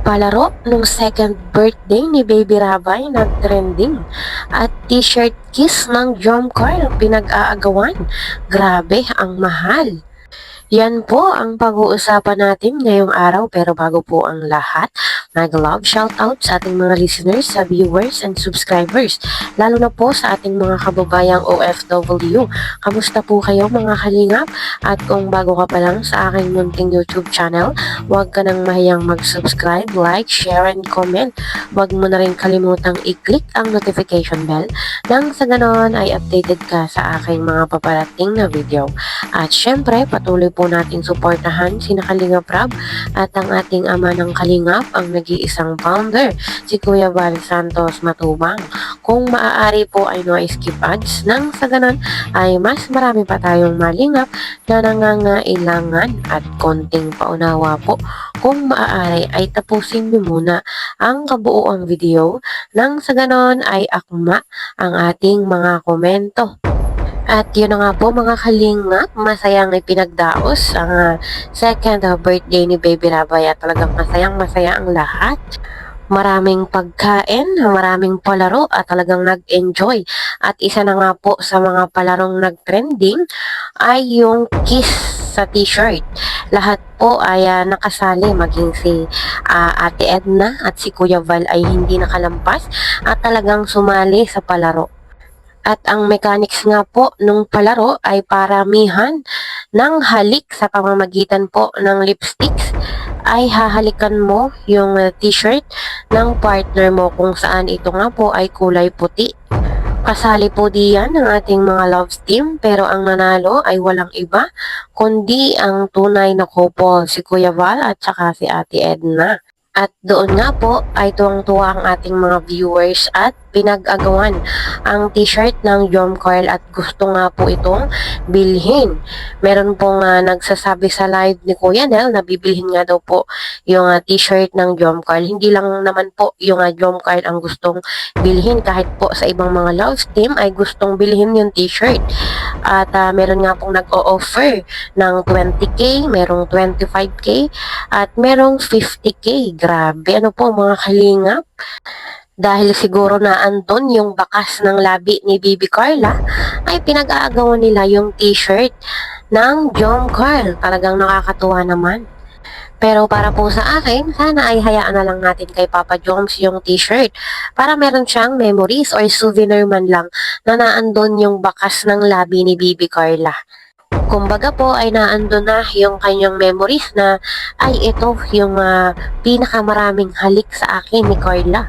Palaro nung second birthday ni Baby Rabay nag-trending at t-shirt kiss ng Jom Carl pinag-aagawan. Grabe, ang mahal. Yan po ang pag-uusapan natin ngayong araw, pero bago po ang lahat, mag-love shoutout sa ating mga listeners, sa viewers and subscribers, lalo na po sa ating mga kababayang OFW. Kamusta po kayo mga kalingap? At kung bago ka pa lang sa aking munting YouTube channel, huwag ka nang mahiyang mag-subscribe, like, share and comment. Huwag mo na rin kalimutang i-click ang notification bell nang sa ganon ay updated ka sa aking mga paparating na video. At syempre, patuloy po natin suportahan si Kalingap Rab at ang ating ama ng Kalingap, ang nag-iisang founder, si Kuya Val Santos Matubang. Kung maaari po ay no skip ads, nang sa ganon ay mas marami pa tayong malingap na nangangailangan at konting paunawa po. Kung maaari ay tapusin niyo muna ang kabuuang video, nang sa ganon ay akma ang ating mga komento. At yun na nga po mga kalingap, masayang ipinagdaos ang second birthday ni Baby Rabay at talagang masaya ang lahat. Maraming pagkain, maraming palaro at talagang nag-enjoy. At isa na nga po sa mga palarong nag-trending ay yung kiss sa t-shirt. Lahat po ay nakasali, maging si Ate Edna at si Kuya Val ay hindi nakalampas at talagang sumali sa palaro. At ang mechanics nga po nung palaro ay paramihan ng halik sa pamamagitan po ng lipsticks ay hahalikan mo yung t-shirt ng partner mo kung saan ito nga po ay kulay puti. Kasali po diyan ang ating mga loves team, pero ang nanalo ay walang iba kundi ang tunay na couple, si Kuya Val at saka si Ate Edna. At doon nga po ay tuwang-tuwa ang ating mga viewers at pinag-agawan ang t-shirt ng Jom Carl at gusto nga po itong bilhin. Meron pong nagsasabi sa live ni Kuya Nel na bibilhin nga daw po yung t-shirt ng Jom Carl. Hindi lang naman po yung Jom Carl ang gustong bilhin, kahit po sa ibang mga love team ay gustong bilhin yung t-shirt. At meron nga pong nag-o-offer ng 20k, merong 25k at merong 50k. Grabe, ano po mga kalingap? Dahil siguro na andon yung bakas ng labi ni Bibi Carla, ay pinag-aagawan nila yung t-shirt ng Jom Carl. Talagang nakakatuwa naman. Pero para po sa akin, sana ay hayaan na lang natin kay Papa Joms yung t-shirt para meron siyang memories or souvenir man lang na naandon yung bakas ng labi ni Bibi Carla. Kumbaga po ay naandun na yung kanyang memories na ay ito yung pinakamaraming halik sa akin ni Carla,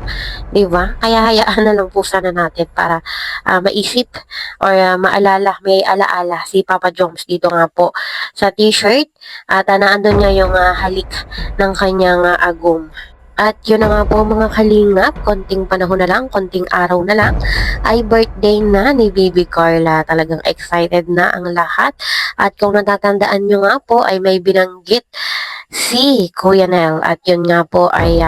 diba? Kaya hayaan na lang po sana natin para maisip or maalala, may alaala si Papa Joms dito nga po sa t-shirt at naandun nga yung halik ng kanyang agum. At yun na nga po mga kalingap, konting panahon na lang, konting araw na lang, ay birthday na ni Baby Carla. Talagang excited na ang lahat. At kung natatandaan nyo nga po, ay may binanggit si Kuya Nel. At yun nga po ay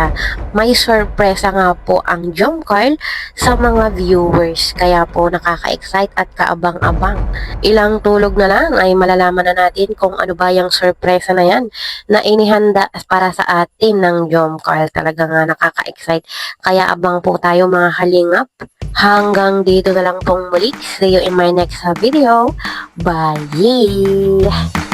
may sorpresa nga po ang Jom Carl sa mga viewers. Kaya po nakaka-excite at kaabang-abang. Ilang tulog na lang ay malalaman na natin kung ano ba yung sorpresa na yan na inihanda para sa atin ng Jom Carl. Talaga nga nakaka-excite. Kaya abang po tayo mga halingap. Hanggang dito na lang pong muli. See you in my next video. Bye!